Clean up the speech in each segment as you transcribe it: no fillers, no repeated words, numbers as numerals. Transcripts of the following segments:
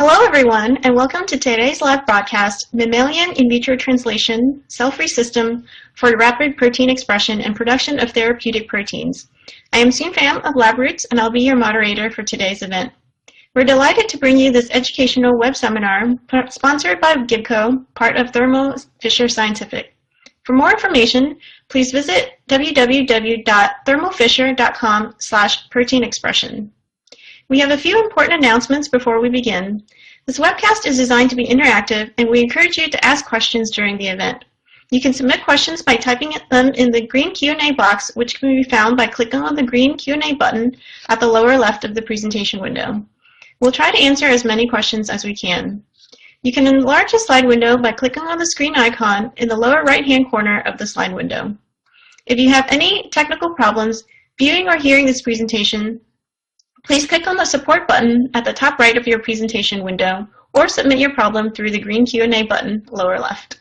Hello everyone, and welcome to today's live broadcast, Mammalian in Vitro Translation, Cell-Free System for Rapid Protein Expression and Production of Therapeutic Proteins. I am Soon Pham of LabRoots, and I'll be your moderator for today's event. We're delighted to bring you this educational web seminar sponsored by GIBCO, part of Thermo Fisher Scientific. For more information, please visit www.thermofisher.com/proteinexpression. We have a few important announcements before we begin. This webcast is designed to be interactive, and we encourage you to ask questions during the event. You can submit questions by typing them in the green Q&A box, which can be found by clicking on the green Q&A button at the lower left of the presentation window. We'll try to answer as many questions as we can. You can enlarge the slide window by clicking on the screen icon in the lower right-hand corner of the slide window. If you have any technical problems viewing or hearing this presentation, please click on the support button at the top right of your presentation window or submit your problem through the green Q&A button lower left.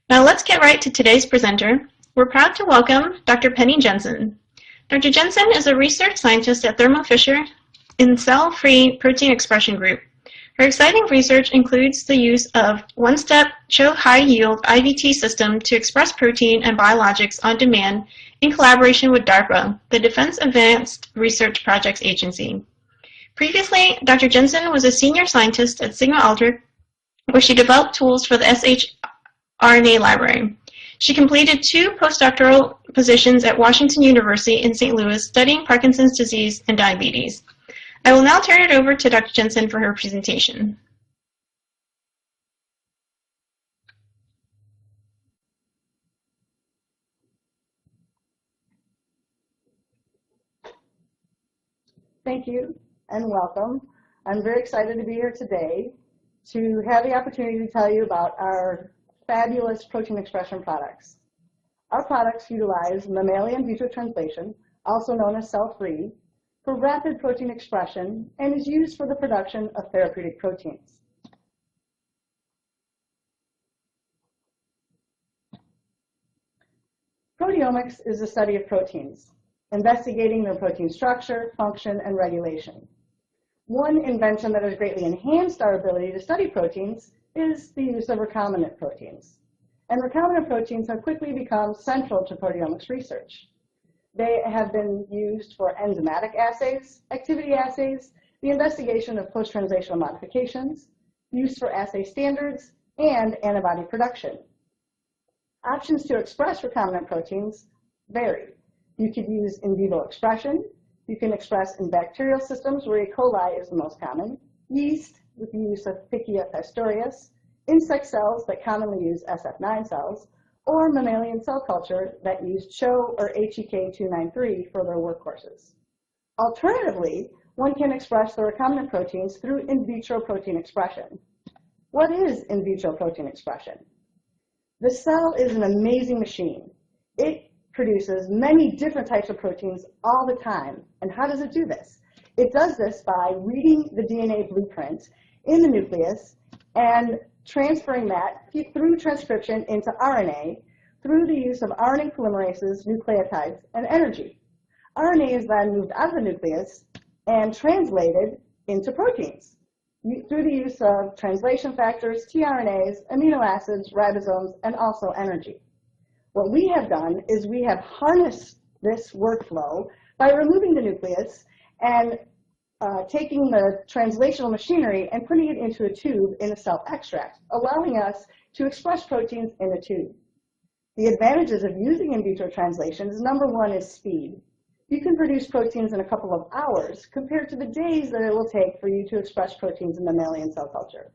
Now let's get right to today's presenter. We're proud to welcome Dr. Penny Jensen. Dr. Jensen is a research scientist at Thermo Fisher in Cell-Free Protein Expression Group. Her exciting research includes the use of one-step CHO high-yield IVT system to express protein and biologics on demand in collaboration with DARPA, the Defense Advanced Research Projects Agency. Previously, Dr. Jensen was a senior scientist at Sigma-Aldrich, where she developed tools for the shRNA library. She completed 2 postdoctoral positions at Washington University in St. Louis studying Parkinson's disease and diabetes. I will now turn it over to Dr. Jensen for her presentation. Thank you and welcome. I'm very excited to be here today to have the opportunity to tell you about our fabulous protein expression products. Our products utilize mammalian vitro translation, also known as cell-free, for rapid protein expression and is used for the production of therapeutic proteins. Proteomics is the study of proteins, investigating their protein structure, function, and regulation. One invention that has greatly enhanced our ability to study proteins is the use of recombinant proteins. And recombinant proteins have quickly become central to proteomics research. They have been used for enzymatic assays, activity assays, the investigation of post-translational modifications, use for assay standards, and antibody production. Options to express recombinant proteins vary. You could use in vivo expression. You can express in bacterial systems where E. coli is the most common, yeast with the use of Pichia pastoreus, insect cells that commonly use SF9 cells, or mammalian cell culture that use CHO or HEK293 for their workhorses. Alternatively, one can express the recombinant proteins through in vitro protein expression. What is in vitro protein expression? The cell is an amazing machine. It produces many different types of proteins all the time. And how does it do this? It does this by reading the DNA blueprint in the nucleus and transferring that through transcription into RNA through the use of RNA polymerases, nucleotides, and energy. RNA is then moved out of the nucleus and translated into proteins through the use of translation factors, tRNAs, amino acids, ribosomes, and also energy. What we have done is we have harnessed this workflow by removing the nucleus and taking the translational machinery and putting it into a tube in a cell extract, allowing us to express proteins in a tube. The advantages of using in vitro translation is number one is speed. You can produce proteins in a couple of hours compared to the days that it will take for you to express proteins in mammalian cell culture.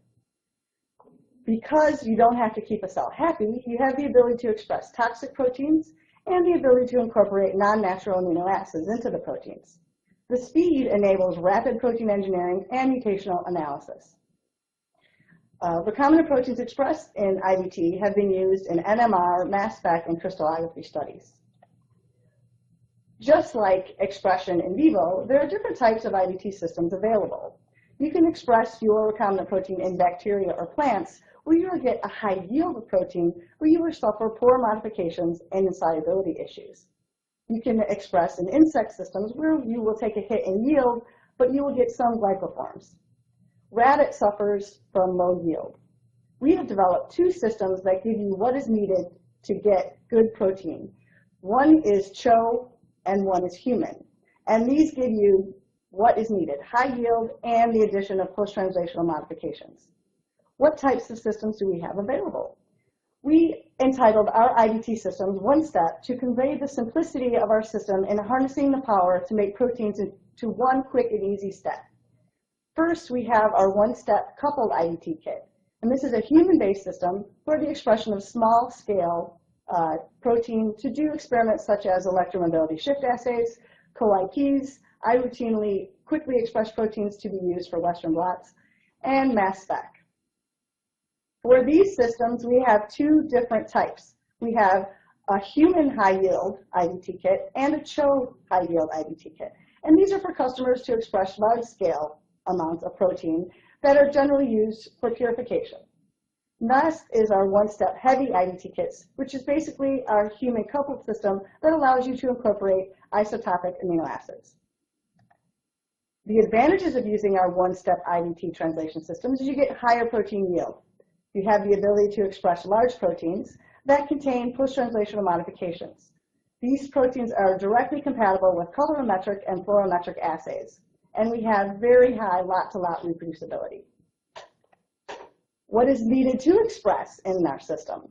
Because you don't have to keep a cell happy, you have the ability to express toxic proteins and the ability to incorporate non-natural amino acids into the proteins. The speed enables rapid protein engineering and mutational analysis. Recombinant proteins expressed in IVT have been used in NMR, mass spec, and crystallography studies. Just like expression in vivo, there are different types of IVT systems available. You can express your recombinant protein in bacteria or plants where you will get a high yield of protein where you will suffer poor modifications and insolubility issues. You can express in insect systems where you will take a hit in yield, but you will get some glycoforms. rabbit suffers from low yield. We have developed two systems that give you what is needed to get good protein. One is CHO and one is human. And these give you what is needed, high yield and the addition of post-translational modifications. What types of systems do we have available? We entitled our IDT systems One Step to convey the simplicity of our system in harnessing the power to make proteins into one quick and easy step. First, we have our one-step coupled IDT kit. And this is a human-based system for the expression of small-scale protein to do experiments such as electromobility shift assays, co-IPs, I routinely quickly express proteins to be used for Western blots, and mass spec. For these systems, we have two different types. We have a human high-yield IDT kit and a CHO high-yield IDT kit. And these are for customers to express large-scale amounts of protein that are generally used for purification. Next is our one-step heavy IDT kits, which is basically our human coupled system that allows you to incorporate isotopic amino acids. The advantages of using our one-step IDT translation systems is you get higher protein yield. You have the ability to express large proteins that contain post-translational modifications. These proteins are directly compatible with colorimetric and fluorometric assays, and we have very high lot-to-lot reproducibility. What is needed to express in our system?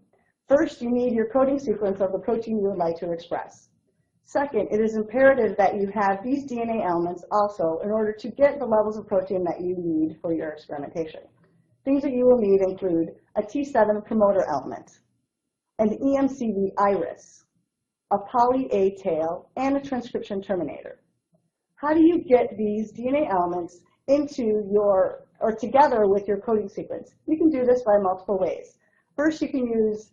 First, you need your coding sequence of the protein you would like to express. Second, it is imperative that you have these DNA elements also in order to get the levels of protein that you need for your experimentation. Things that you will need include a T7 promoter element, an EMCD iris, a poly A tail, and a transcription terminator. How do you get these DNA elements into your, or together with your coding sequence? You can do this by multiple ways. First, you can use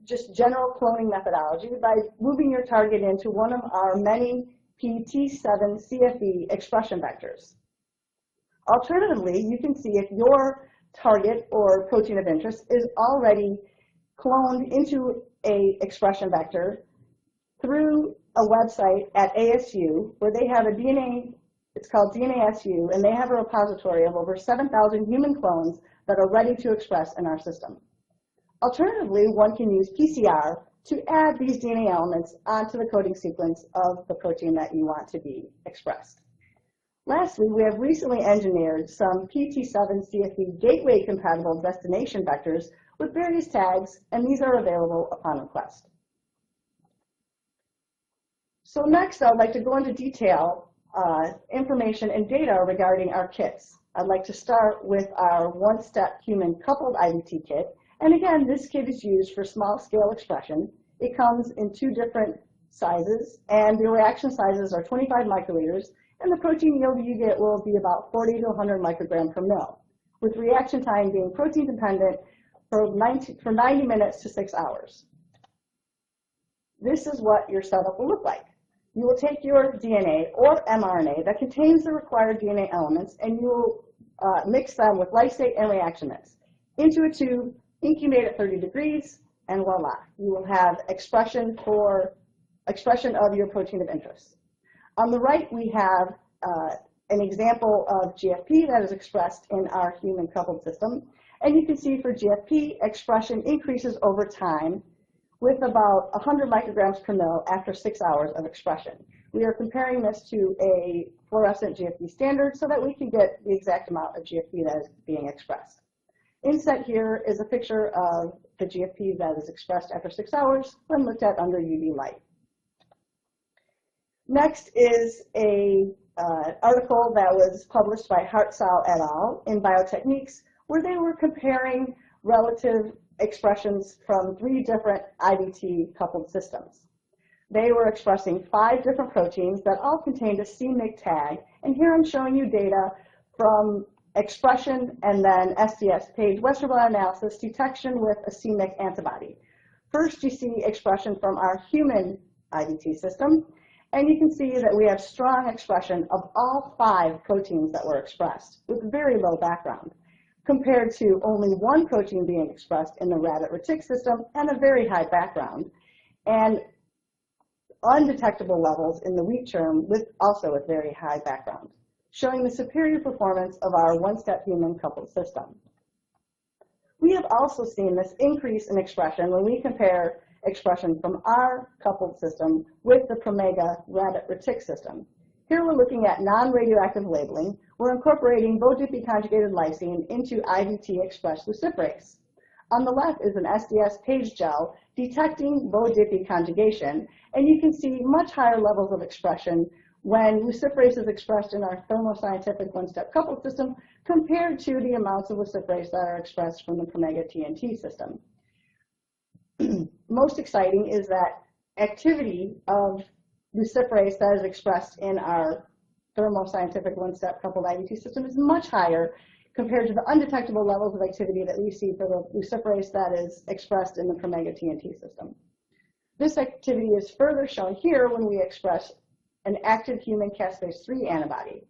just general cloning methodology by moving your target into one of our many PT7 CFE expression vectors. Alternatively, you can see if your target or protein of interest is already cloned into an expression vector through a website at ASU where they have a DNA, it's called DNASU, and they have a repository of over 7,000 human clones that are ready to express in our system. Alternatively, one can use PCR to add these DNA elements onto the coding sequence of the protein that you want to be expressed. Lastly, we have recently engineered some PT7 CFE gateway-compatible destination vectors with various tags, and these are available upon request. So next, I'd like to go into detail information and data regarding our kits. I'd like to start with our one-step human coupled IDT kit. And again, this kit is used for small-scale expression. It comes in two different sizes, and the reaction sizes are 25 microliters, and the protein yield you get will be about 40 to 100 microgram per mil, with reaction time being protein dependent for 90 minutes to 6 hours. This is what your setup will look like. You will take your DNA or mRNA that contains the required DNA elements, and you will mix them with lysate and reaction mix into a tube, incubate at 30 degrees, and voila, you will have expression of your protein of interest. On the right, we have an example of GFP that is expressed in our human coupled system. And you can see for GFP, expression increases over time with about 100 micrograms per mil after 6 hours of expression. We are comparing this to a fluorescent GFP standard so that we can get the exact amount of GFP that is being expressed. Inset here is a picture of the GFP that is expressed after 6 hours when looked at under UV light. Next is an article that was published by Hartzau et al. In Biotechniques, where they were comparing relative expressions from 3 different IDT coupled systems. They were expressing 5 different proteins that all contained a CMYC tag, and here I'm showing you data from expression and then STS page Western blot analysis detection with a CMYC antibody. First, you see expression from our human IDT system, and you can see that we have strong expression of all 5 proteins that were expressed with very low background, compared to only 1 protein being expressed in the rabbit or tick system and a very high background, and undetectable levels in the wheat germ also with very high background. showing the superior performance of our one-step human coupled system. We have also seen this increase in expression when we compare expression from our coupled system with the Promega rabbit-retic system. Here we're looking at non-radioactive labeling. We're incorporating Bo-Dippy conjugated lysine into IVT-expressed luciferase. On the left is an SDS page gel detecting Bo-Dippy conjugation, and you can see much higher levels of expression when luciferase is expressed in our thermoscientific one-step coupled system compared to the amounts of luciferase that are expressed from the Promega TNT system. Most exciting is that activity of luciferase that is expressed in our thermoscientific one-step coupled IVT system is much higher compared to the undetectable levels of activity that we see for the luciferase that is expressed in the Promega TNT system. This activity is further shown here when we express an active human caspase-3 antibody.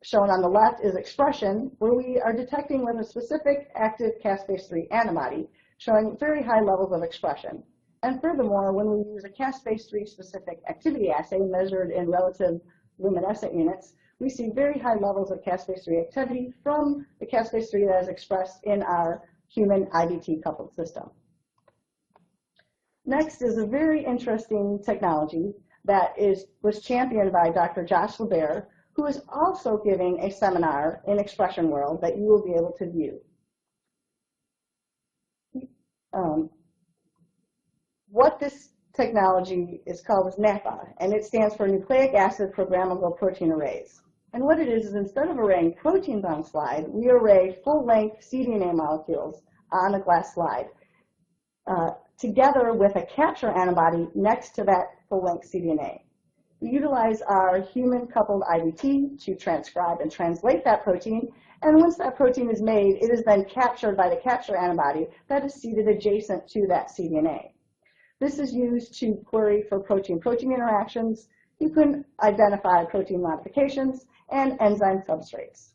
Shown on the left is expression, where we are detecting with a specific active caspase-3 antibody, showing very high levels of expression. And furthermore, when we use a caspase-3 specific activity assay measured in relative luminescent units, we see very high levels of caspase-3 activity from the caspase-3 that is expressed in our human IVT coupled system. Next is a very interesting technology that was championed by Dr. Josh LeBaire, who is also giving a seminar in Expression World that you will be able to view. What this technology is called is NAPA, and it stands for Nucleic Acid-Programable Protein Arrays. And what it is instead of arraying proteins on a slide, we array full-length cDNA molecules on a glass slide, together with a capture antibody next to that full-length cDNA. We utilize our human-coupled IVT to transcribe and translate that protein, and once that protein is made, it is then captured by the capture antibody that is seated adjacent to that cDNA. This is used to query for protein-protein interactions. You can identify protein modifications and enzyme substrates.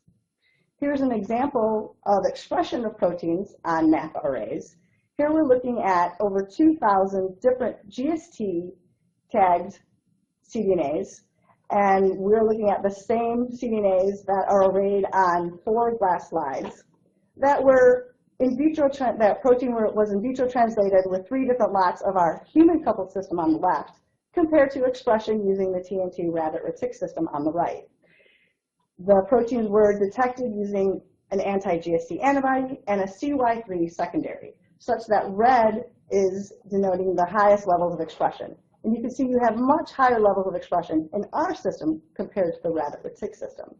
Here's an example of expression of proteins on NAPA arrays. Here we're looking at over 2,000 different GST-tagged cDNAs, and we're looking at the same cDNAs that are arrayed on 4 glass slides that were in vitro, that protein was in vitro translated with 3 different lots of our human coupled system on the left, compared to expression using the TNT rabbit-retic system on the right. The proteins were detected using an anti-GST antibody and a CY3 secondary, such that red is denoting the highest levels of expression. And you can see you have much higher levels of expression in our system compared to the rabbit-retic system.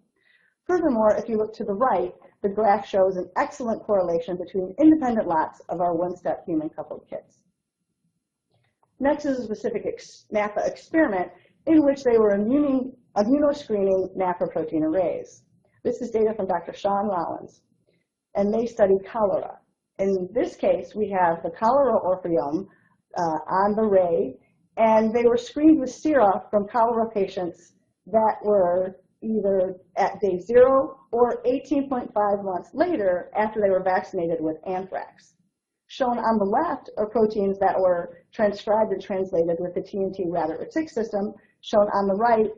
Furthermore, if you look to the right, the graph shows an excellent correlation between independent lots of our one-step human coupled kits. Next is a specific NAPA experiment in which they were immunoscreening NAPA protein arrays. This is data from Dr. Sean Rollins, and they studied cholera. In this case, we have the cholera orpheome on the array, and they were screened with sera from cholera patients that were either at day 0 or 18.5 months later after they were vaccinated with anthrax. Shown on the left are proteins that were transcribed and translated with the TNT rabbit-retic system. Shown on the right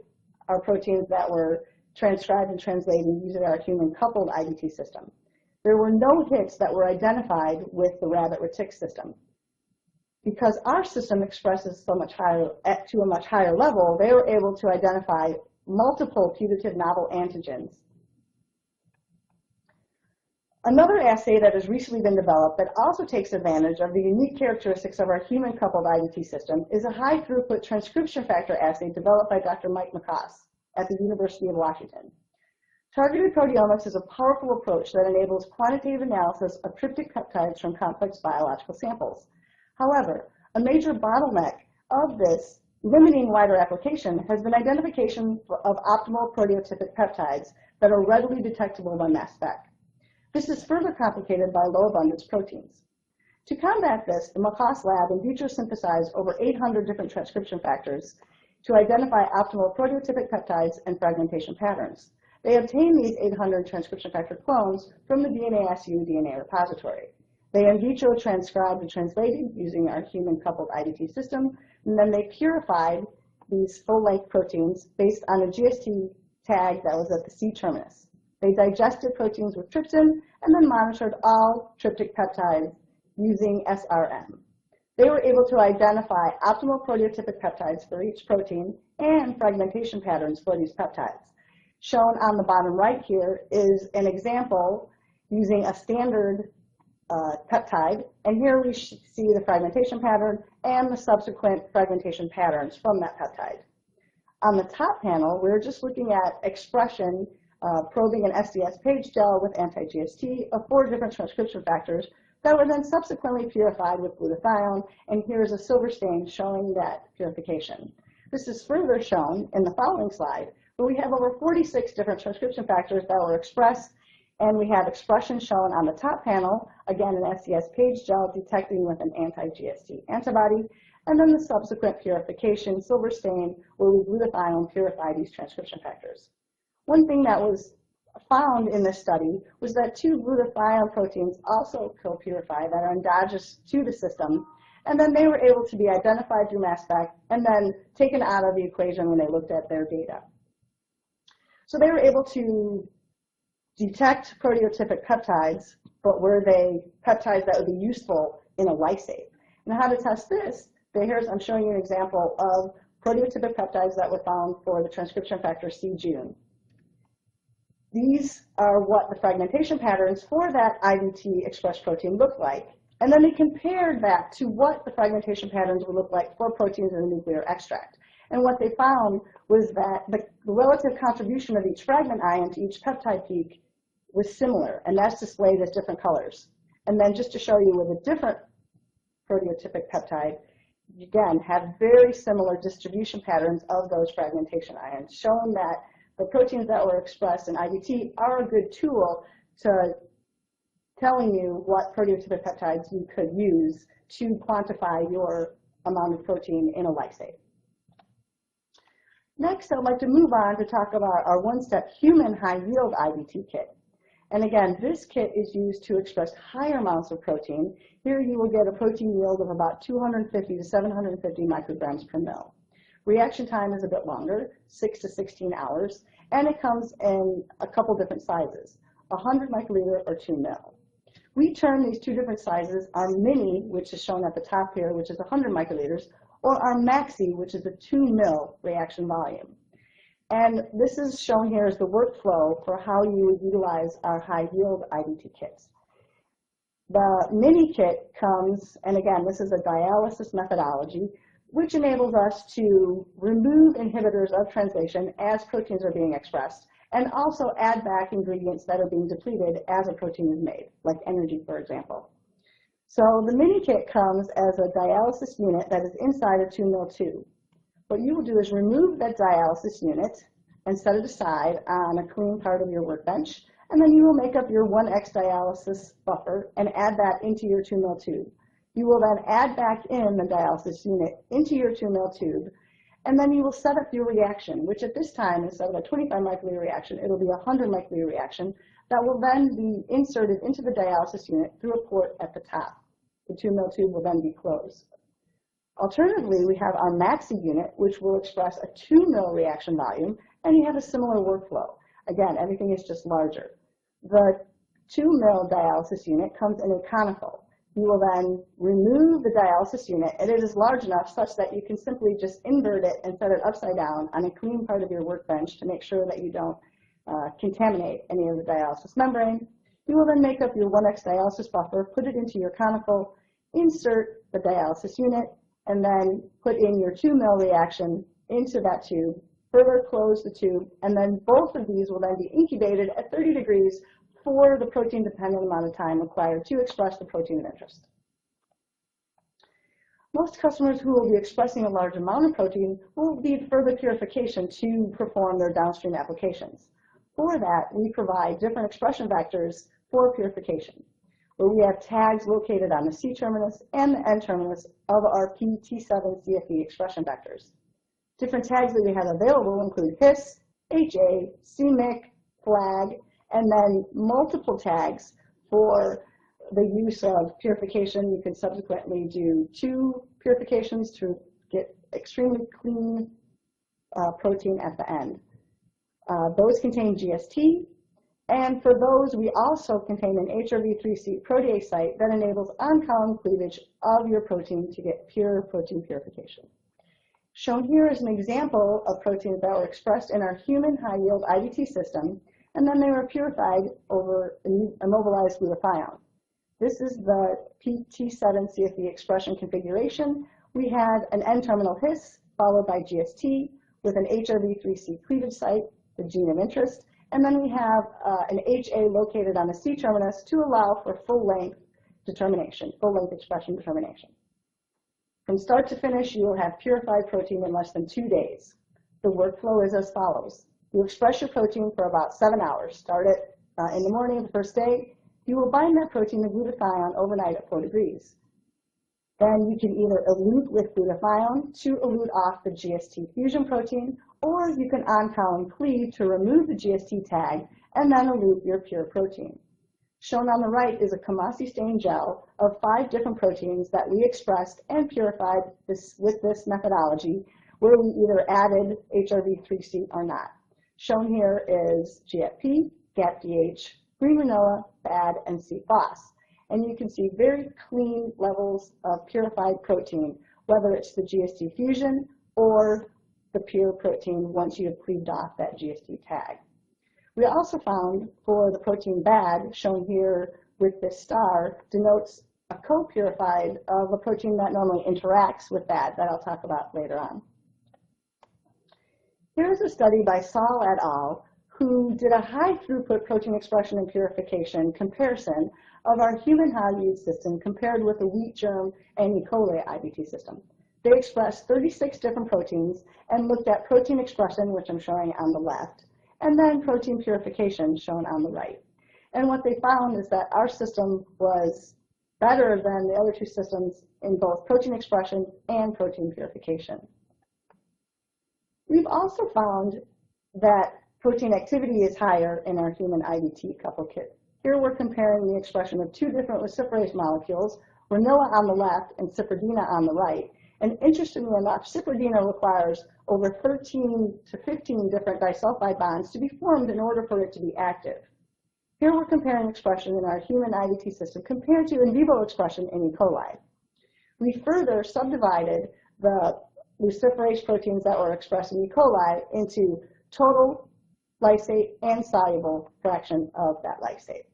are proteins that were transcribed and translated using our human-coupled IVT system. There were no hits that were identified with the rabbit-retic system. Because our system expresses so much higher, to a much higher level, they were able to identify multiple putative novel antigens. Another assay that has recently been developed that also takes advantage of the unique characteristics of our human-coupled IVT system is a high-throughput transcription factor assay developed by Dr. Mike McCoss at the University of Washington. Targeted proteomics is a powerful approach that enables quantitative analysis of tryptic peptides from complex biological samples. However, a major bottleneck of this limiting wider application has been identification of optimal proteotypic peptides that are readily detectable by mass spec. This is further complicated by low abundance proteins. To combat this, the McCoss lab in vitro synthesized over 800 different transcription factors to identify optimal proteotypic peptides and fragmentation patterns. They obtained these 800 transcription factor clones from the DNASU DNA repository. They in vitro transcribed and translated using our human-coupled IVT system, and then they purified these full-length proteins based on a GST tag that was at the C terminus. They digested proteins with trypsin and then monitored all tryptic peptides using SRM. They were able to identify optimal proteotypic peptides for each protein and fragmentation patterns for these peptides. Shown on the bottom right here is an example using a standard peptide, and here we see the fragmentation pattern and the subsequent fragmentation patterns from that peptide. On the top panel, we're just looking at expression, probing an SDS page gel with anti-GST of 4 different transcription factors that were then subsequently purified with glutathione, and here's a silver stain showing that purification. This is further shown in the following slide, where we have over 46 different transcription factors that were expressed, and we have expression shown on the top panel, again an SDS page gel detecting with an anti-GST antibody, and then the subsequent purification, silver stain, where we glutathione purify these transcription factors. One thing that was found in this study was that 2 glutathione proteins also co-purify that are endogenous to the system, and then they were able to be identified through mass spec and then taken out of the equation when they looked at their data. So they were able to detect proteotypic peptides, but were they peptides that would be useful in a lysate? And how to test this, I'm showing you an example of proteotypic peptides that were found for the transcription factor c-Jun. These are what the fragmentation patterns for that IVT expressed protein look like. And then they compared that to what the fragmentation patterns would look like for proteins in the nuclear extract. And what they found was that the relative contribution of each fragment ion to each peptide peak was similar, and that's displayed as different colors. And then just to show you with a different proteotypic peptide, you again have very similar distribution patterns of those fragmentation ions, showing that the proteins that were expressed in IVT are a good tool to telling you what proteotypic peptides you could use to quantify your amount of protein in a lysate. Next, I'd like to move on to talk about our one-step human high-yield IVT kit. And again, this kit is used to express higher amounts of protein. Here you will get a protein yield of about 250 to 750 micrograms per mil. Reaction time is a bit longer, 6 to 16 hours, and it comes in a couple different sizes, 100 microliter or 2 mil. We term these 2 different sizes our mini, which is shown at the top here, which is 100 microliters, or our maxi, which is a 2 mil reaction volume. And this is shown here as the workflow for how you would utilize our high-yield IVT kits. The mini kit comes, and again, this is a dialysis methodology, which enables us to remove inhibitors of translation as proteins are being expressed, and also add back ingredients that are being depleted as a protein is made, like energy, for example. So the mini kit comes as a dialysis unit that is inside a 2 mil tube. What you will do is remove that dialysis unit and set it aside on a clean part of your workbench, and then you will make up your 1x dialysis buffer and add that into your 2 mil tube. You will then add back in the dialysis unit into your 2 mil tube, and then you will set up your reaction, which at this time, instead of a 25 microliter reaction, it will be a 100 microliter reaction that will then be inserted into the dialysis unit through a port at the top. The 2 mil tube will then be closed. Alternatively, we have our maxi unit, which will express a 2 mil reaction volume, and you have a similar workflow. Again, everything is just larger. The 2 mil dialysis unit comes in a conical. You will then remove the dialysis unit, and it is large enough such that you can simply just invert it and set it upside down on a clean part of your workbench to make sure that you don't contaminate any of the dialysis membrane. You will then make up your 1x dialysis buffer, put it into your conical, insert the dialysis unit, and then put in your 2 mil reaction into that tube, further close the tube, and then both of these will then be incubated at 30 degrees for the protein-dependent amount of time required to express the protein of interest. Most customers who will be expressing a large amount of protein will need further purification to perform their downstream applications. For that, we provide different expression vectors for purification, where we have tags located on the C terminus and the N terminus of our P-T7-CFE expression vectors. Different tags that we have available include HIS, HA, CMYC, FLAG, and then multiple tags for the use of purification. You can subsequently do 2 purifications to get extremely clean protein at the end. Those contain GST, and for those, we also contain an HRV3C protease site that enables on-column cleavage of your protein to get pure protein purification. Shown here is an example of proteins that were expressed in our human high-yield IVT system, and then they were purified over immobilized glutathione. This is the PT7 CFB expression configuration. We had an N-terminal His followed by GST with an HRV3C cleavage site, the gene of interest, and then we have an HA located on the C-terminus to allow for full-length determination, full-length expression determination. From start to finish, you will have purified protein in less than 2 days. The workflow is as follows. You express your protein for about 7 hours. Start it in the morning of the first day. You will bind that protein to glutathione overnight at 4 degrees. Then you can either elute with glutathione to elute off the GST fusion protein, or you can on-column cleave to remove the GST tag and then elute your pure protein. Shown on the right is a Kamasi stain gel of 5 different proteins that we expressed and purified with this methodology, where we either added HRV3C or not. Shown here is GFP, GAPDH, green Rinoa, BAD, and C-phos. And you can see very clean levels of purified protein, whether it's the GST fusion or the pure protein once you have cleaved off that GST tag. We also found for the protein BAD, shown here with this star, denotes a co-purified of a protein that normally interacts with BAD that I'll talk about later on. Here's a study by Saul et al. Who did a high-throughput protein expression and purification comparison of our human high-yield system compared with the wheat germ and E. coli IVT system. They expressed 36 different proteins and looked at protein expression, which I'm showing on the left, and then protein purification, shown on the right. And what they found is that our system was better than the other 2 systems in both protein expression and protein purification. We've also found that protein activity is higher in our human IVT couple kit. Here we're comparing the expression of 2 different luciferase molecules, Rinoa on the left and Cypridina on the right. And interestingly enough, Cypridina requires over 13 to 15 different disulfide bonds to be formed in order for it to be active. Here we're comparing expression in our human IVT system compared to in vivo expression in E. coli. We further subdivided the luciferase proteins that were expressed in E. coli into total lysate and soluble fraction of that lysate.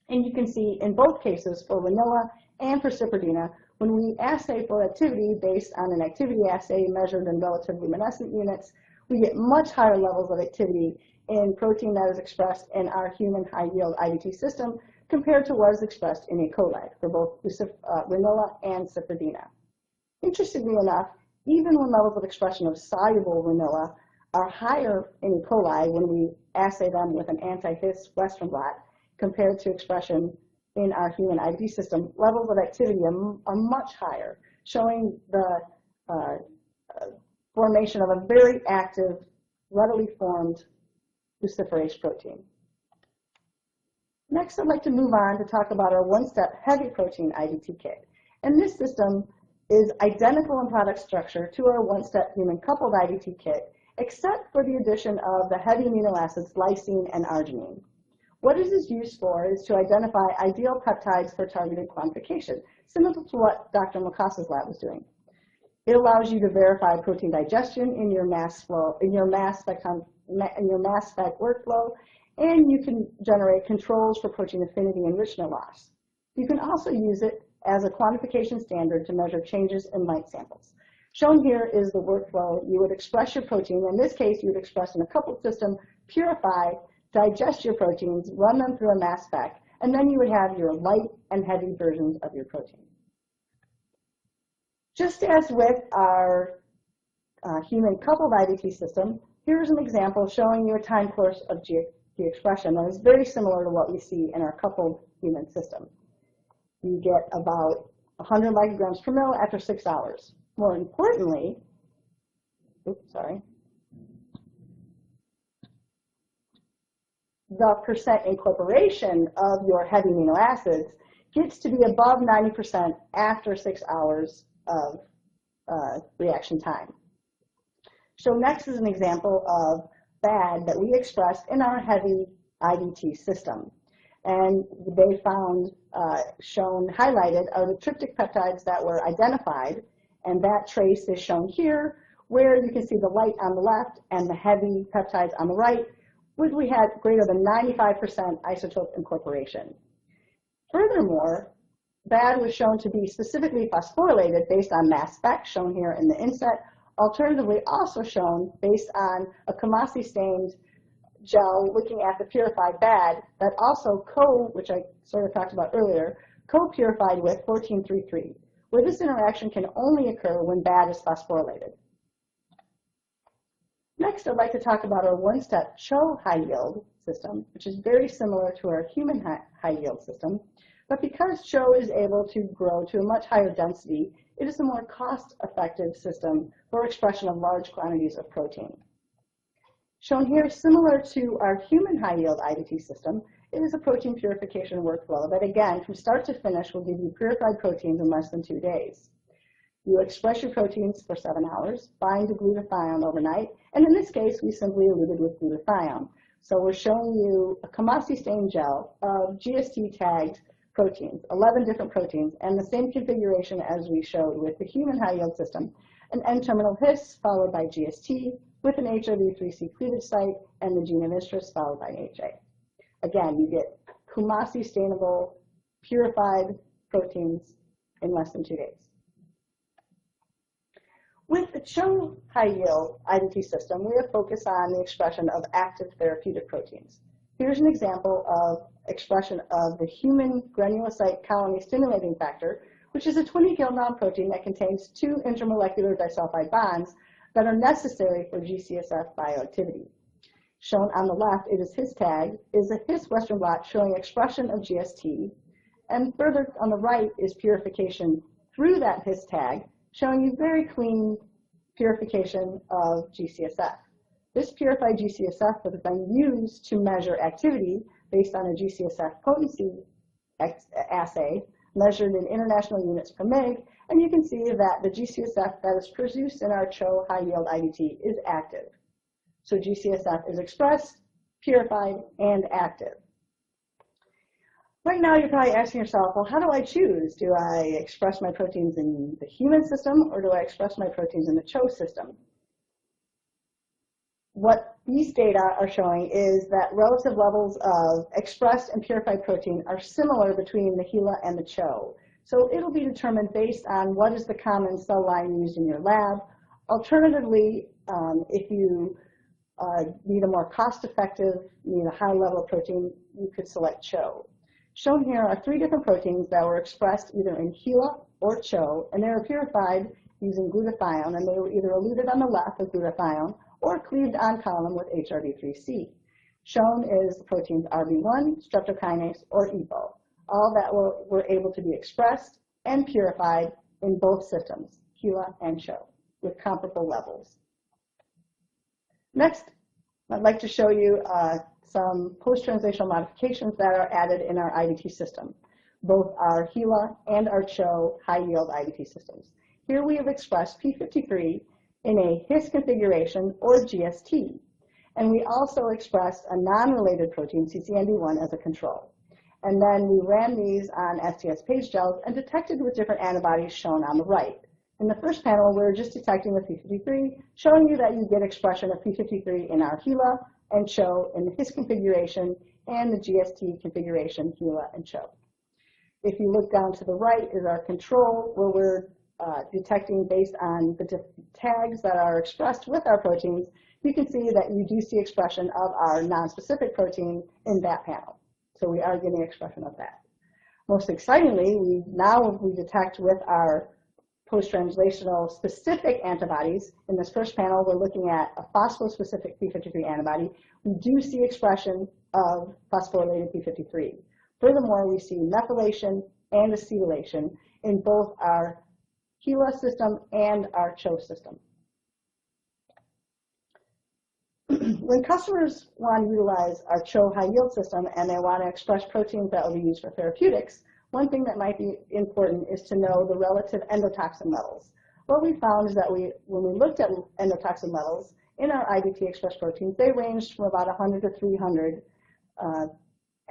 And you can see in both cases for Rinoa and for Cypridina, when we assay for activity based on an activity assay measured in relative luminescent units, we get much higher levels of activity in protein that is expressed in our human high-yield IVT system compared to what is expressed in E. coli for both Rinoa and Cypridina. Interestingly enough, even when levels of expression of soluble Rinoa are higher in E. coli when we assay them with an anti-His Western blot compared to expression in our human IVT system, levels of activity are much higher, showing the formation of a very active, readily formed luciferase protein. Next, I'd like to move on to talk about our one-step heavy protein IVT kit. And this system is identical in product structure to our one-step human coupled IVT kit, except for the addition of the heavy amino acids lysine and arginine. What it is used for is to identify ideal peptides for targeted quantification, similar to what Dr. Mokasa's lab was doing. It allows you to verify protein digestion in your mass flow, in your mass spec workflow, and you can generate controls for protein affinity enrichment loss. You can also use it as a quantification standard to measure changes in light samples. Shown here is the workflow. You would express your protein. In this case, you would express in a coupled system, purify, digest your proteins, run them through a mass spec, and then you would have your light and heavy versions of your protein. Just as with our human coupled IVT system, here's an example showing you a time course of GFP expression that is very similar to what we see in our coupled human system. You get about 100 micrograms per mil after 6 hours. More importantly, the percent incorporation of your heavy amino acids gets to be above 90% after 6 hours of reaction time. So next is an example of BAD that we expressed in our heavy IDT system. And they found, shown highlighted, are the tryptic peptides that were identified, and that trace is shown here, where you can see the light on the left and the heavy peptides on the right, which we had greater than 95% isotope incorporation. Furthermore, BAD was shown to be specifically phosphorylated based on mass spec, shown here in the inset, alternatively also shown based on a Kamasi-stained gel looking at the purified BAD that also which I sort of talked about earlier, co-purified with 1433, where this interaction can only occur when BAD is phosphorylated. Next, I'd like to talk about our one-step CHO high-yield system, which is very similar to our human high-yield system, but because CHO is able to grow to a much higher density, it is a more cost-effective system for expression of large quantities of protein. Shown here, similar to our human high-yield IDT system, it is a protein purification workflow that, again, from start to finish, will give you purified proteins in less than 2 days. You express your proteins for 7 hours, bind to glutathione overnight, and in this case, we simply eluted with glutathione. So we're showing you a Kamasi-stained gel of GST-tagged proteins, 11 different proteins, and the same configuration as we showed with the human high-yield system, an N-terminal his followed by GST with an HRV3C cleavage site and the gene of interest followed by an HA. Again, you get Kamasi-stainable, purified proteins in less than 2 days. With the CHO high-yield IDT system, we have focused on the expression of active therapeutic proteins. Here's an example of expression of the human granulocyte colony stimulating factor, which is a 20 kilodalton protein that contains 2 intermolecular disulfide bonds that are necessary for GCSF bioactivity. Shown on the left, it is his tag, is a his Western blot showing expression of GST, and further on the right is purification through that his tag, showing you very clean purification of GCSF. This purified GCSF has been used to measure activity based on a GCSF potency assay measured in international units per mg, and you can see that the GCSF that is produced in our CHO high-yield IDT is active. So GCSF is expressed, purified, and active. Right now, you're probably asking yourself, well, how do I choose? Do I express my proteins in the human system, or do I express my proteins in the CHO system? What these data are showing is that relative levels of expressed and purified protein are similar between the HeLa and the CHO. So it'll be determined based on what is the common cell line used in your lab. Alternatively, if you need a more cost-effective, need a high level of protein, you could select CHO. Shown here are 3 different proteins that were expressed either in HeLa or CHO, and they were purified using glutathione, and they were either eluted on the left with glutathione or cleaved on column with HRV3C. Shown is the proteins RB1, streptokinase, or EPO, all that were able to be expressed and purified in both systems, HeLa and CHO, with comparable levels. Next, I'd like to show you some post-translational modifications that are added in our IDT system, both our HeLa and our CHO high-yield IDT systems. Here we have expressed P53 in a his configuration or GST, and we also expressed a non-related protein, CCND1, as a control. And then we ran these on STS page gels and detected with different antibodies shown on the right. In the first panel, we're just detecting with P53, showing you that you get expression of P53 in our HeLa and CHO in the his configuration and the GST configuration, HeLa and CHO. If you look down to the right is our control, where we're detecting based on the tags that are expressed with our proteins. You can see that you do see expression of our non-specific protein in that panel. So we are getting expression of that. Most excitingly, we detect with our post-translational specific antibodies. In this first panel, we're looking at a phosphospecific P53 antibody. We do see expression of phosphorylated P53. Furthermore, we see methylation and acetylation in both our HeLa system and our CHO system. When customers want to utilize our CHO high-yield system and they want to express proteins that will be used for therapeutics, one thing that might be important is to know the relative endotoxin levels. What we found is that when we looked at endotoxin levels in our IBT expressed proteins, they ranged from about 100 to 300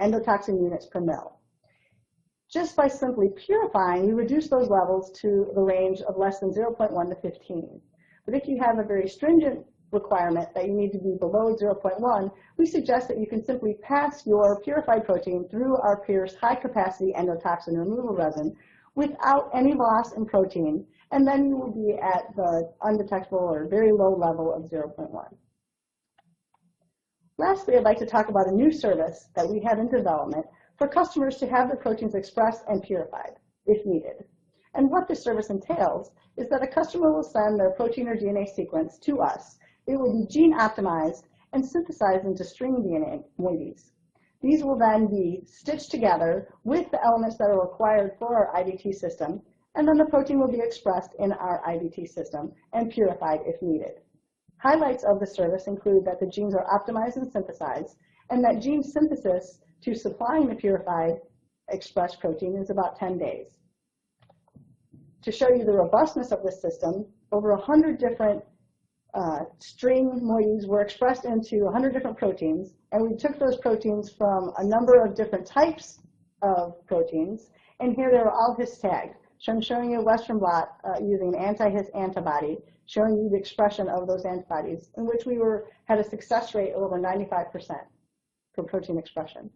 endotoxin units per mil. Just by simply purifying, we reduce those levels to the range of less than 0.1 to 15. But if you have a very stringent requirement that you need to be below 0.1, we suggest that you can simply pass your purified protein through our Pierce high-capacity endotoxin removal resin without any loss in protein, and then you will be at the undetectable or very low level of 0.1. Lastly, I'd like to talk about a new service that we have in development for customers to have their proteins expressed and purified, if needed. And what this service entails is that a customer will send their protein or DNA sequence to us. It will be gene optimized and synthesized into string DNA moieties. These will then be stitched together with the elements that are required for our IBT system, and then the protein will be expressed in our IBT system and purified if needed. Highlights of the service include that the genes are optimized and synthesized, and that gene synthesis to supplying the purified expressed protein is about 10 days. To show you the robustness of this system, over 100 different string moieties were expressed into 100 different proteins, and we took those proteins from a number of different types of proteins, and here they were all His tagged. So I'm showing you a Western blot using an anti-His antibody, showing you the expression of those antibodies, in which we had a success rate of over 95% for protein expression.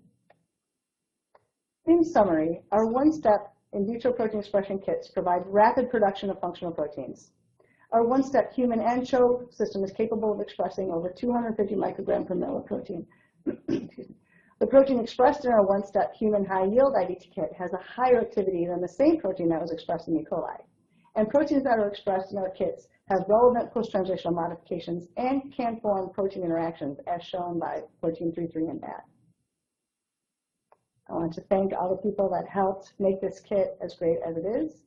In summary, our one-step in vitro protein expression kits provide rapid production of functional proteins. Our one-step human and CHO system is capable of expressing over 250 microgram per mil of protein. The protein expressed in our one-step human high-yield IBT kit has a higher activity than the same protein that was expressed in E. coli. And proteins that are expressed in our kits have relevant post-translational modifications and can form protein interactions, as shown by protein 3,3 and BAT. I want to thank all the people that helped make this kit as great as it is.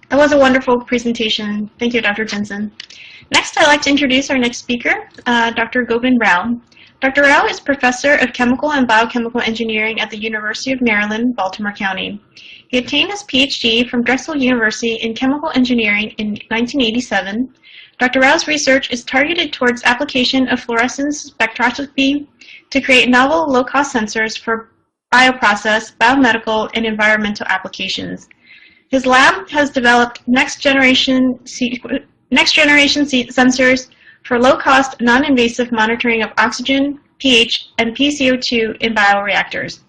That was a wonderful presentation. Thank you, Dr. Jensen. Next, I'd like to introduce our next speaker, Dr. Govind Rao. Dr. Rao is Professor of Chemical and Biochemical Engineering at the University of Maryland, Baltimore County. He obtained his PhD from Drexel University in Chemical Engineering in 1987. Dr. Rao's research is targeted towards application of fluorescence spectroscopy to create novel low-cost sensors for bioprocess, biomedical, and environmental applications. His lab has developed next-generation sensors for low-cost, non-invasive monitoring of oxygen, pH, and PCO2 in bioreactors.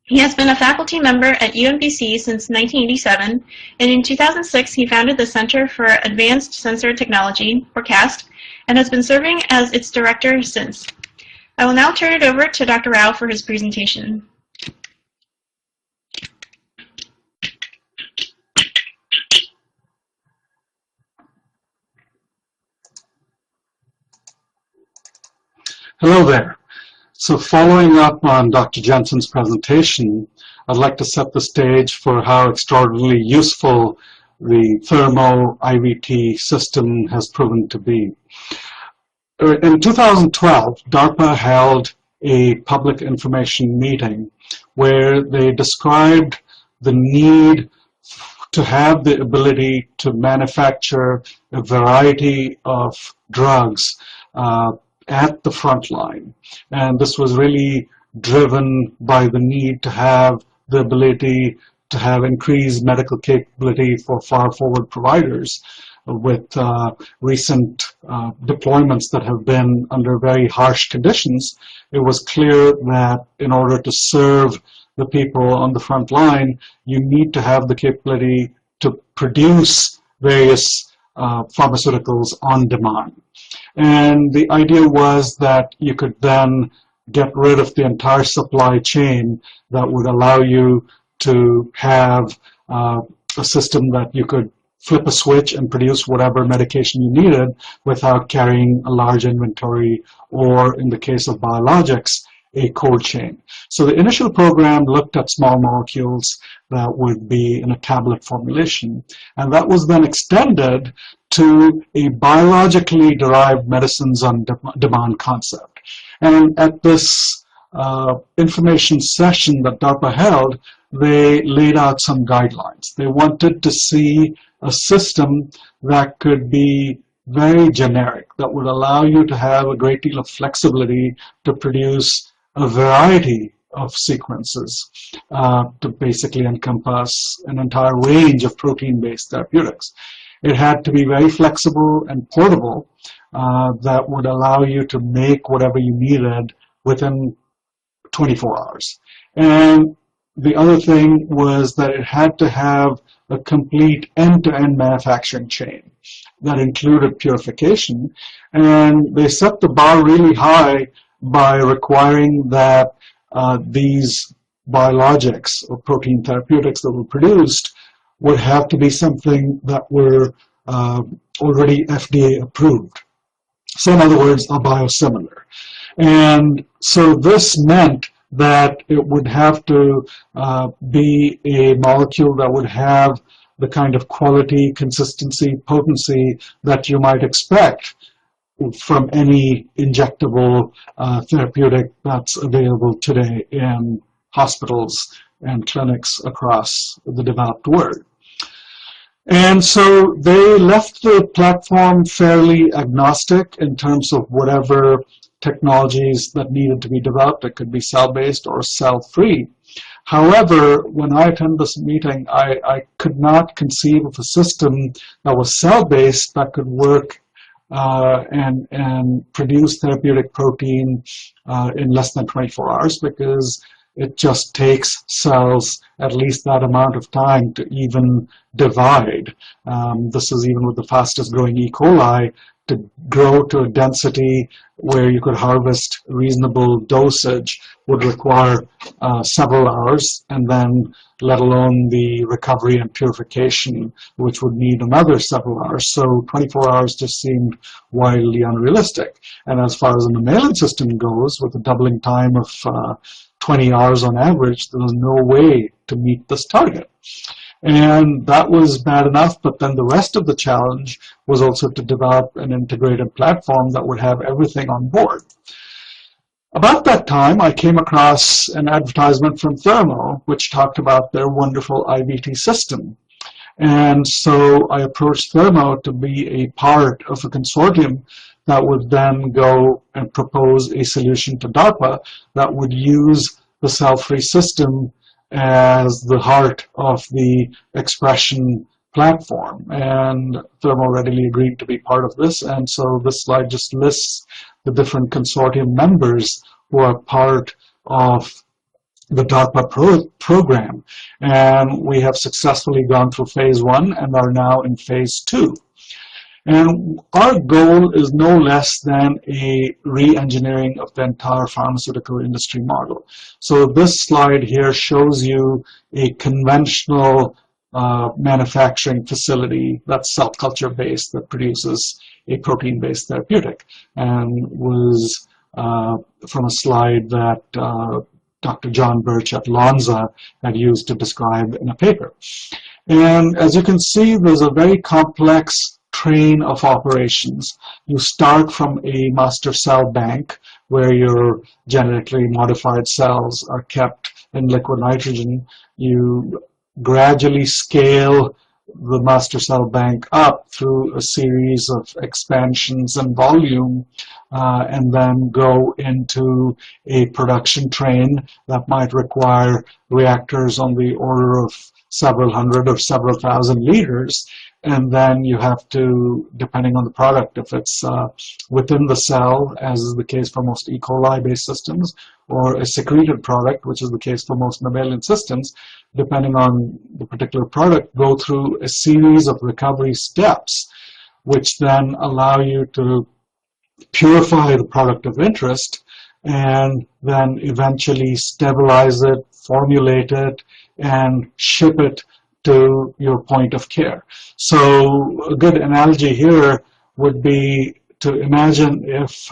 He has been a faculty member at UMBC since 1987, and in 2006 he founded the Center for Advanced Sensor Technology, or CAST, and has been serving as its director since. I will now turn it over to Dr. Rao for his presentation. Hello there. So following up on Dr. Jensen's presentation, I'd like to set the stage for how extraordinarily useful the thermo IVT system has proven to be. In 2012, DARPA held a public information meeting where they described the need to have the ability to manufacture a variety of drugs at the front line. And this was really driven by the need to have the ability to have increased medical capability for far forward providers with recent deployments that have been under very harsh conditions. It was clear that in order to serve the people on the front line, you need to have the capability to produce various pharmaceuticals on demand. And the idea was that you could then get rid of the entire supply chain that would allow you to have a system that you could flip a switch and produce whatever medication you needed without carrying a large inventory, or in the case of biologics, a cold chain. So the initial program looked at small molecules that would be in a tablet formulation, and that was then extended to a biologically derived medicines on demand concept. And at this information session that DARPA held, they laid out some guidelines. They wanted to see a system that could be very generic, that would allow you to have a great deal of flexibility to produce a variety of sequences to basically encompass an entire range of protein-based therapeutics. It had to be very flexible and portable that would allow you to make whatever you needed within 24 hours. And the other thing was that it had to have a complete end-to-end manufacturing chain that included purification. And they set the bar really high by requiring that these biologics or protein therapeutics that were produced would have to be something that were already FDA approved. So in other words, a biosimilar. And so this meant that it would have to be a molecule that would have the kind of quality, consistency, potency that you might expect from any injectable therapeutic that's available today in hospitals and clinics across the developed world. And so they left the platform fairly agnostic in terms of whatever technologies that needed to be developed. It could be cell-based or cell-free. However, when I attended this meeting, I could not conceive of a system that was cell-based that could work and produce therapeutic protein in less than 24 hours, because it just takes cells at least that amount of time to even divide. This is even with the fastest growing E. coli. To grow to a density where you could harvest reasonable dosage would require several hours, and then let alone the recovery and purification, which would need another several hours. So 24 hours just seemed wildly unrealistic. And as far as the mammalian system goes, with a doubling time of 20 hours on average, there was no way to meet this target. And that was bad enough, but then the rest of the challenge was also to develop an integrated platform that would have everything on board. About that time, I came across an advertisement from Thermo, which talked about their wonderful IVT system. And so I approached Thermo to be a part of a consortium that would then go and propose a solution to DARPA that would use the cell-free system as the heart of the expression platform. And Thermo readily agreed to be part of this. And so this slide just lists the different consortium members who are part of the DARPA program. And we have successfully gone through phase 1 and are now in phase 2. And our goal is no less than a re-engineering of the entire pharmaceutical industry model. So this slide here shows you a conventional manufacturing facility that's cell culture based, that produces a protein-based therapeutic, and was from a slide that Dr. John Birch at Lonza had used to describe in a paper. And as you can see, there's a very complex train of operations. You start from a master cell bank where your genetically modified cells are kept in liquid nitrogen. You gradually scale the master cell bank up through a series of expansions in volume, and then go into a production train that might require reactors on the order of several hundred or several thousand liters. And then you have to, depending on the product, if it's within the cell, as is the case for most E. coli-based systems, or a secreted product, which is the case for most mammalian systems, depending on the particular product, go through a series of recovery steps, which then allow you to purify the product of interest, and then eventually stabilize it, formulate it, and ship it to your point of care. So a good analogy here would be to imagine if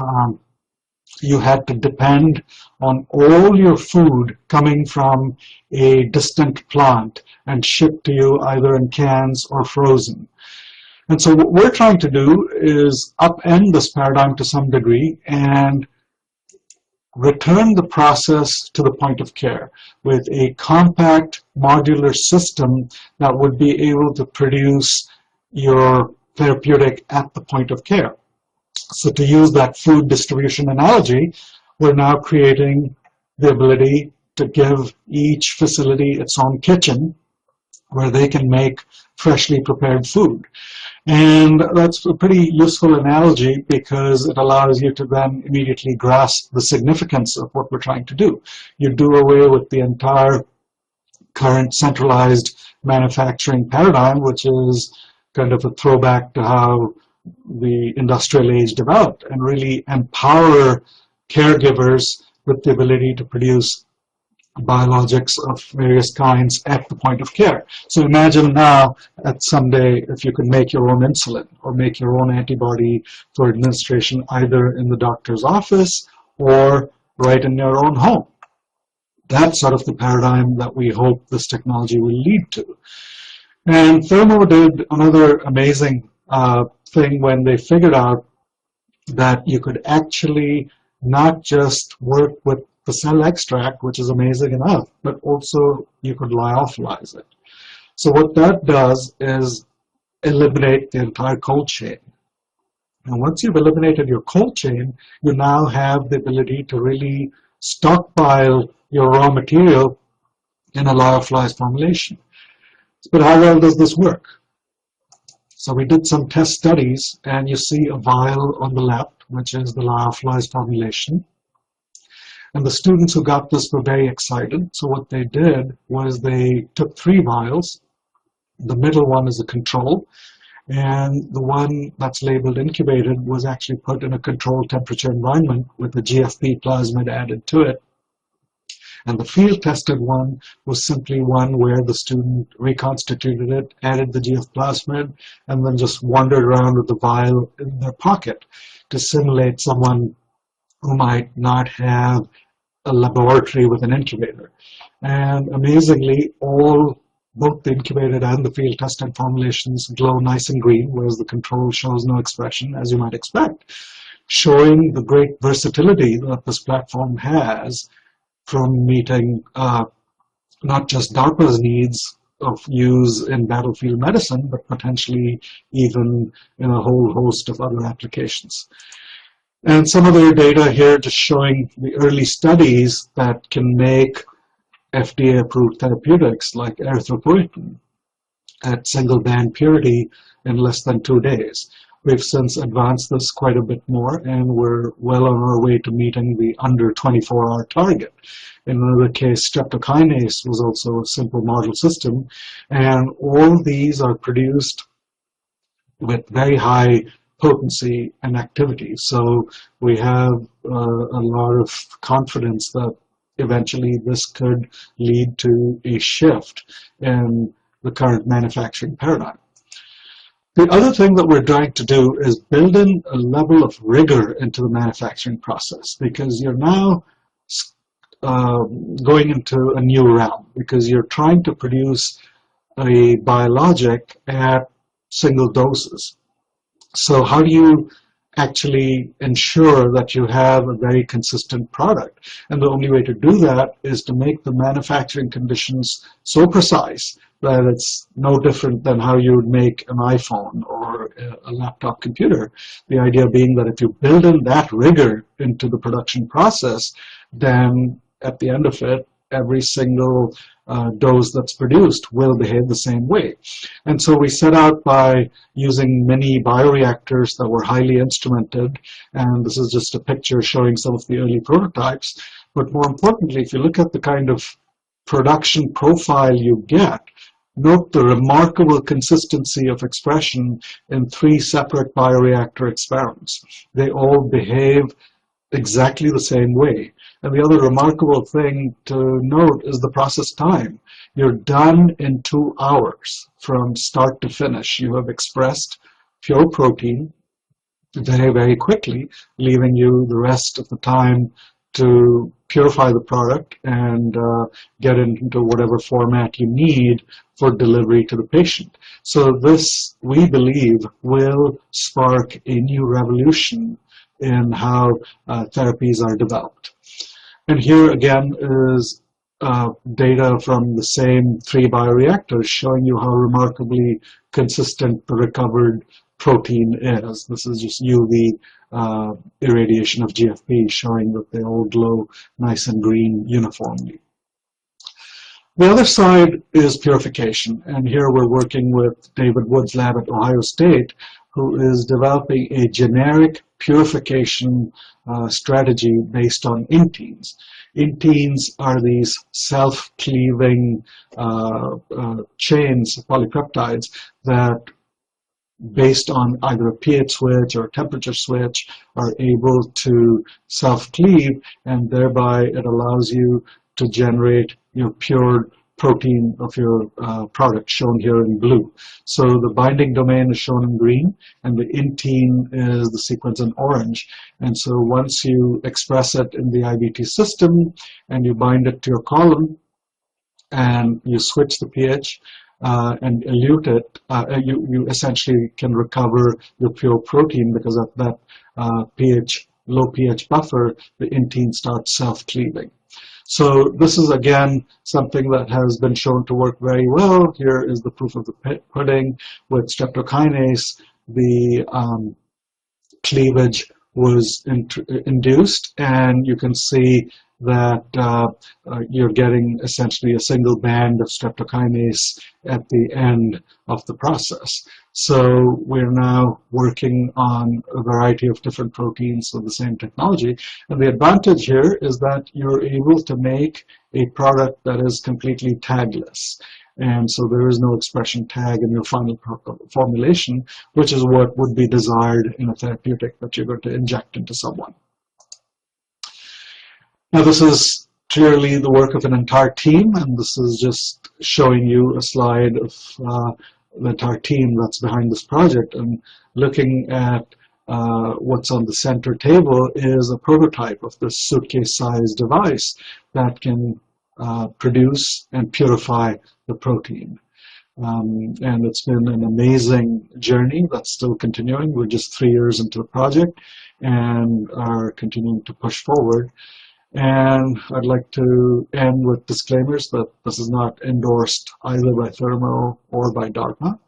you had to depend on all your food coming from a distant plant and shipped to you either in cans or frozen. And so what we're trying to do is upend this paradigm to some degree and return the process to the point of care with a compact modular system that would be able to produce your therapeutic at the point of care. So to use that food distribution analogy, we're now creating the ability to give each facility its own kitchen where they can make freshly prepared food. And that's a pretty useful analogy because it allows you to then immediately grasp the significance of what we're trying to do. You do away with the entire current centralized manufacturing paradigm, which is kind of a throwback to how the industrial age developed, and really empower caregivers with the ability to produce biologics of various kinds at the point of care. So imagine now at someday if you could make your own insulin or make your own antibody for administration either in the doctor's office or right in your own home. That's sort of the paradigm that we hope this technology will lead to. And Thermo did another amazing thing when they figured out that you could actually not just work with the cell extract, which is amazing enough, but also you could lyophilize it. So what that does is eliminate the entire cold chain. And once you've eliminated your cold chain, you now have the ability to really stockpile your raw material in a lyophilized formulation. But how well does this work? So we did some test studies, and you see a vial on the left, which is the lyophilized formulation. And the students who got this were very excited. So what they did was they took 3 vials. The middle one is a control, and the one that's labeled incubated was actually put in a controlled temperature environment with a GFP plasmid added to it. And the field-tested one was simply one where the student reconstituted it, added the GF plasmid, and then just wandered around with the vial in their pocket to simulate someone who might not have a laboratory with an incubator. And amazingly, both the incubated and the field-tested formulations glow nice and green, whereas the control shows no expression, as you might expect, showing the great versatility that this platform has from meeting not just DARPA's needs of use in battlefield medicine, but potentially even in a whole host of other applications. And some other data here just showing the early studies that can make FDA-approved therapeutics like erythropoietin at single band purity in less than 2 days. We've since advanced this quite a bit more, and we're well on our way to meeting the under 24-hour target. In another case, streptokinase was also a simple module system, and all these are produced with very high potency and activity. So we have a lot of confidence that eventually this could lead to a shift in the current manufacturing paradigm. The other thing that we're trying to do is build in a level of rigor into the manufacturing process, because you're now going into a new realm, because you're trying to produce a biologic at single doses. So how do you actually ensure that you have a very consistent product? And the only way to do that is to make the manufacturing conditions so precise that it's no different than how you would make an iPhone or a laptop computer. The idea being that if you build in that rigor into the production process, then at the end of it, every single dose that's produced will behave the same way. And so we set out by using many bioreactors that were highly instrumented, and this is just a picture showing some of the early prototypes. But more importantly, if you look at the kind of production profile you get, note the remarkable consistency of expression in 3 separate bioreactor experiments. They all behave exactly the same way. And the other remarkable thing to note is the process time. You're done in 2 hours from start to finish. You have expressed pure protein very, very quickly, leaving you the rest of the time to purify the product and get it into whatever format you need for delivery to the patient. So this, we believe, will spark a new revolution in how therapies are developed. And here again is data from the same 3 bioreactors showing you how remarkably consistent the recovered protein is. This is just UV irradiation of GFP showing that they all glow nice and green uniformly. The other side is purification, and here we're working with David Wood's lab at Ohio State, who is developing a generic purification strategy based on inteins. Inteins are these self-cleaving chains, polypeptides, that based on either a pH switch or a temperature switch are able to self-cleave, and thereby it allows you to generate pure protein of your product, shown here in blue. So the binding domain is shown in green, and the intine is the sequence in orange. And so once you express it in the IVT system and you bind it to your column and you switch the pH and elute it, you essentially can recover your pure protein, because of that low pH buffer, the intine starts self-cleaving. So this is again something that has been shown to work very well. Here is the proof of the pudding with streptokinase. The cleavage was induced, and you can see that you're getting essentially a single band of streptokinase at the end of the process. So we're now working on a variety of different proteins with the same technology. And the advantage here is that you're able to make a product that is completely tagless. And so there is no expression tag in your final formulation, which is what would be desired in a therapeutic that you're going to inject into someone. Now, this is clearly the work of an entire team, and this is just showing you a slide of the entire team that's behind this project. And looking at what's on the center table is a prototype of this suitcase-sized device that can produce and purify the protein. And it's been an amazing journey that's still continuing. We're just 3 years into the project and are continuing to push forward. And I'd like to end with disclaimers that this is not endorsed either by Thermo or by DARPA.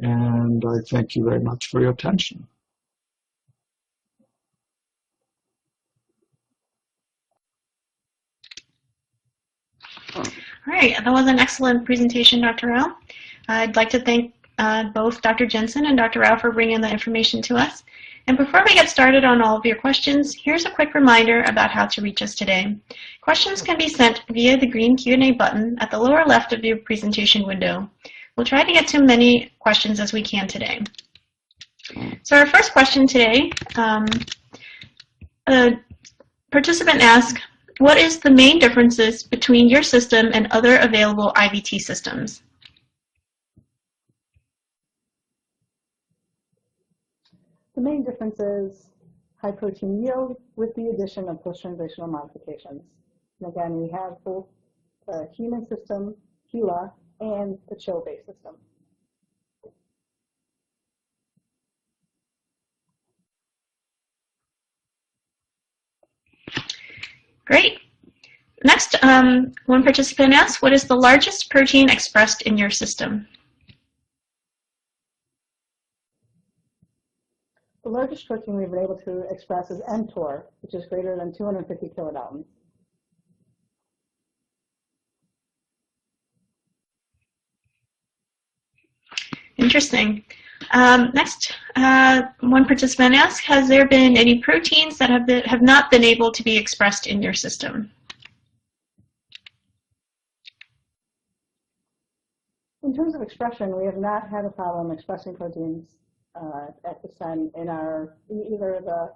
And I thank you very much for your attention. All right, that was an excellent presentation, Dr. Rao. I'd like to thank both Dr. Jensen and Dr. Rao for bringing the information to us. And before we get started on all of your questions, here's a quick reminder about how to reach us today. Questions can be sent via the green Q&A button at the lower left of your presentation window. We'll try to get to many questions as we can today. So our first question today, a participant asks, what is the main differences between your system and other available IVT systems? The main difference is high protein yield with the addition of post-translational modifications. And again, we have both the human system, HeLa, and the chill-based system. Great. Next, one participant asks, what is the largest protein expressed in your system? The largest protein we've been able to express is mTOR, which is greater than 250 kilodaltons. Interesting. Next, one participant asks, has there been any proteins that have not been able to be expressed in your system? In terms of expression, we have not had a problem expressing proteins at this time in either the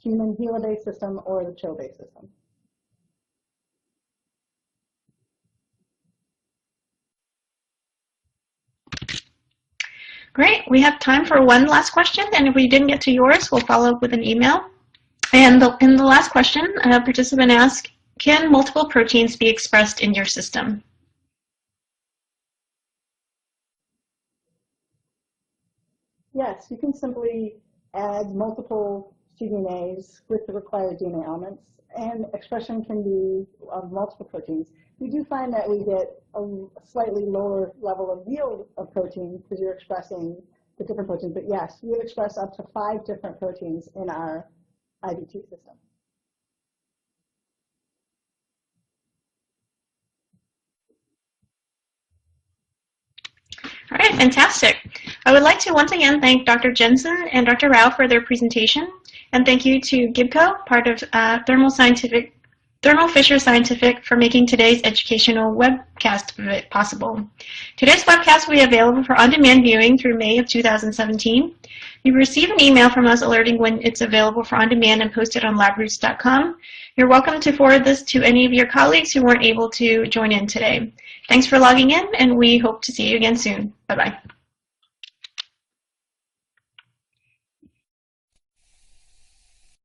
human HeLa-based system or the chill-based system. Great. We have time for one last question, and if we didn't get to yours, we'll follow up with an email. And in the last question, a participant asks, can multiple proteins be expressed in your system? Yes, you can simply add multiple cDNAs with the required DNA elements, and expression can be of multiple proteins. We do find that we get a slightly lower level of yield of protein because you're expressing the different proteins. But yes, we would express up to 5 different proteins in our IVT system. All right, fantastic. I would like to once again thank Dr. Jensen and Dr. Rao for their presentation, and thank you to Gibco, part of Thermo Fisher Scientific, for making today's educational webcast possible. Today's webcast will be available for on-demand viewing through May of 2017. You will receive an email from us alerting when it's available for on-demand and posted on labroots.com. You're welcome to forward this to any of your colleagues who weren't able to join in today. Thanks for logging in, and we hope to see you again soon. Bye-bye.